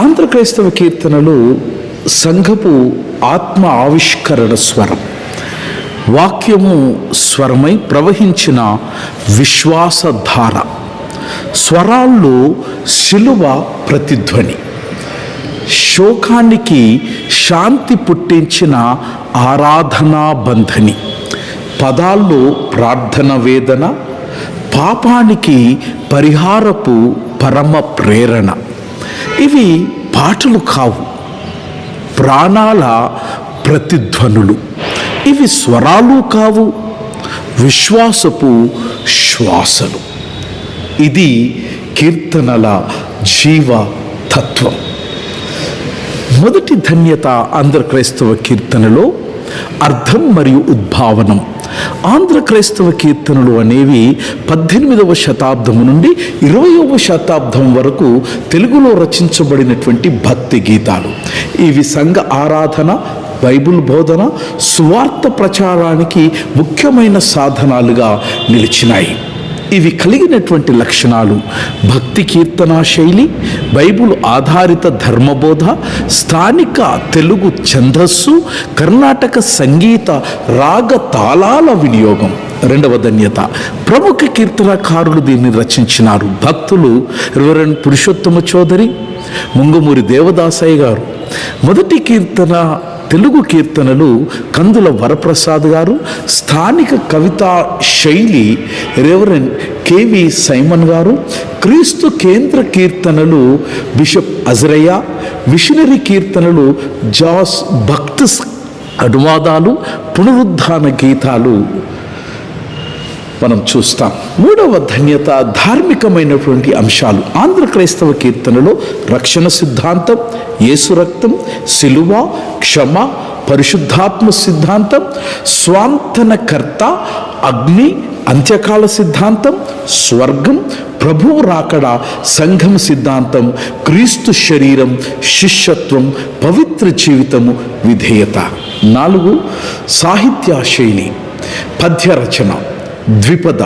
ఆంధ్ర క్రైస్తవ కీర్తనలు సంఘపు ఆత్మ ఆవిష్కరణ స్వరం, వాక్యము స్వరమై ప్రవహించిన విశ్వాసధార. స్వరాల్లో శిలువ ప్రతిధ్వని, శోకానికి శాంతి పుట్టించిన ఆరాధనా బంధని, పదాల్లో ప్రార్థన వేదన, పాపానికి పరిహారపు పరమ ప్రేరణ. ఇవి పాటలు కావు, ప్రాణాల ప్రతిధ్వనులు. ఇవి స్వరాలు కావు, విశ్వాసపు శ్వాసలు. ఇది కీర్తనల జీవ తత్వం. మొదటి ధన్యత ఆంధ్ర క్రైస్తవ కీర్తనలో అర్థం మరియు ఉద్భావనం. ఆంధ్ర క్రైస్తవ కీర్తనలు అనేవి 18వ శతాబ్దము నుండి 20వ శతాబ్దం వరకు తెలుగులో రచించబడినటువంటి భక్తి గీతాలు. ఇవి సంఘ ఆరాధన, బైబిల్ బోధన, సువార్త ప్రచారానికి ముఖ్యమైన సాధనాలుగా నిలిచినాయి. ఇవి కలిగినటువంటి లక్షణాలు: భక్తి కీర్తనా శైలి, బైబిల్ ఆధారిత ధర్మబోధ, స్థానిక తెలుగు ఛందస్సు, కర్ణాటక సంగీత రాగ తాళాల వినియోగం. రెండవ ధన్యత, ప్రముఖ కీర్తనకారులు దీన్ని రచించినారు. భక్తులు రెవరెండ్ పురుషోత్తమ చౌదరి, ముంగమూరి దేవదాసయ్య గారు. మొదటి కీర్తన తెలుగు కీర్తనలు కందుల వరప్రసాద్ గారు. స్థానిక కవితా శైలి రెవరెండ్ కేవి సైమన్ గారు. క్రీస్తు కేంద్ర కీర్తనలు బిషప్ అజరయ్య. మిషనరీ కీర్తనలు జాస్ భక్తిస్ అనువాదాలు, పునరుద్ధాన గీతాలు మనం చూస్తాం. మూడవ ధన్యత, ధార్మికమైనటువంటి అంశాలు. ఆంధ్ర క్రైస్తవ కీర్తనలో రక్షణ సిద్ధాంతం, యేసు రక్తం, శిలువ, క్షమ, పరిశుద్ధాత్మ సిద్ధాంతం, స్వాంతనకర్త, అగ్ని, అంత్యకాల సిద్ధాంతం, స్వర్గం, ప్రభువు రాకడ, సంఘం సిద్ధాంతం, క్రీస్తు శరీరం, శిష్యత్వం, పవిత్ర జీవితము, విధేయత. 4, సాహిత్య శైలి. పద్య రచన, ద్విపద,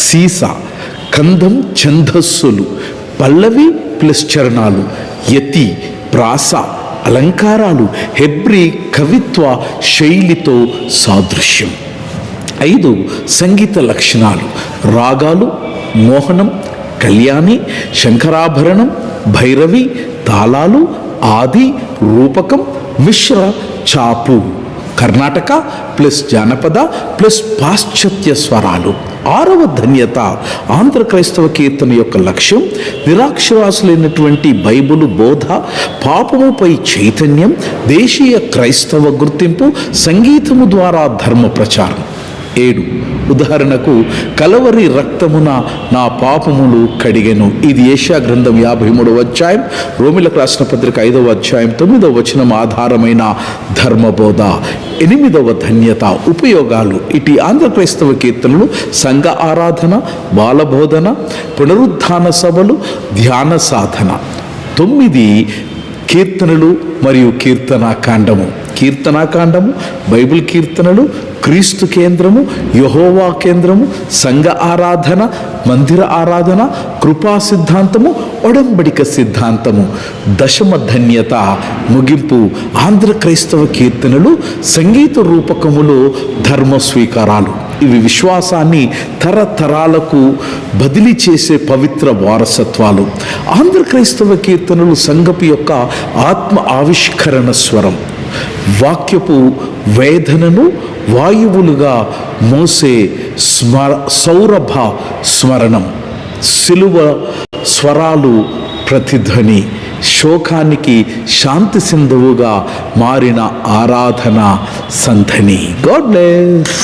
సీస, కందం, ఛందస్సులు, పల్లవి ప్లస్ చరణాలు, యతి, ప్రాస, అలంకారాలు, హెబ్రీ కవిత్వ శైలితో సాదృశ్యం. 5, సంగీత లక్షణాలు. రాగాలు, మోహనం, కళ్యాణి, శంకరాభరణం, భైరవి, తాళాలు, ఆది, రూపకం, మిశ్ర, చాపు. కర్ణాటక ప్లస్ జానపద ప్లస్ పాశ్చాత్య స్వరాలు. 6వ ధన్యత, ఆంధ్ర క్రైస్తవ కీర్తన యొక్క లక్ష్యం నిరాక్షరాసులైనటువంటి బైబిలు బోధ, పాపముపై చైతన్యం, దేశీయ క్రైస్తవ గుర్తింపు, సంగీతము ద్వారా ధర్మ ప్రచారం. 7, ఉదాహరణకు కలవరి రక్తమున నా పాపములు కడిగెను. ఇది యెషయా గ్రంథం 53వ అధ్యాయం, రోమిలకు రాసిన పత్రిక 5వ అధ్యాయం 9వ వచనం ఆధారమైన ధర్మబోధ. 8వ ధన్యత, ఉపయోగాలు. ఇటు ఆంధ్ర క్రైస్తవ కీర్తనలు సంఘ ఆరాధన, బాలబోధన, పునరుద్ధాన సభలు, ధ్యాన సాధన. 9, కీర్తనలు మరియు కీర్తనాకాండము. కీర్తనాకాండము, బైబిల్ కీర్తనలు, క్రీస్తు కేంద్రము, యెహోవా కేంద్రము, సంఘ ఆరాధన, మందిర ఆరాధన, కృపా సిద్ధాంతము, ఒడంబడిక సిద్ధాంతము. 10వ ధన్యత, ముగింపు. ఆంధ్ర క్రైస్తవ కీర్తనలు సంగీత రూపకములో ధర్మ స్వీకారాలు. ఇవి విశ్వాసాన్ని తరతరాలకు బదిలీ చేసే పవిత్ర వారసత్వాలు. ఆంధ్ర క్రైస్తవ కీర్తనలు సంఘపు యొక్క ఆత్మ ఆవిష్కరణ స్వరం, వాక్యపు వేదనను వాయువులుగా మోసే సౌరభ స్మరణం, శిలువ స్వరాలు ప్రతిధ్వని, శోకానికి శాంతి సింధువుగా మారిన ఆరాధన సంధని. God bless.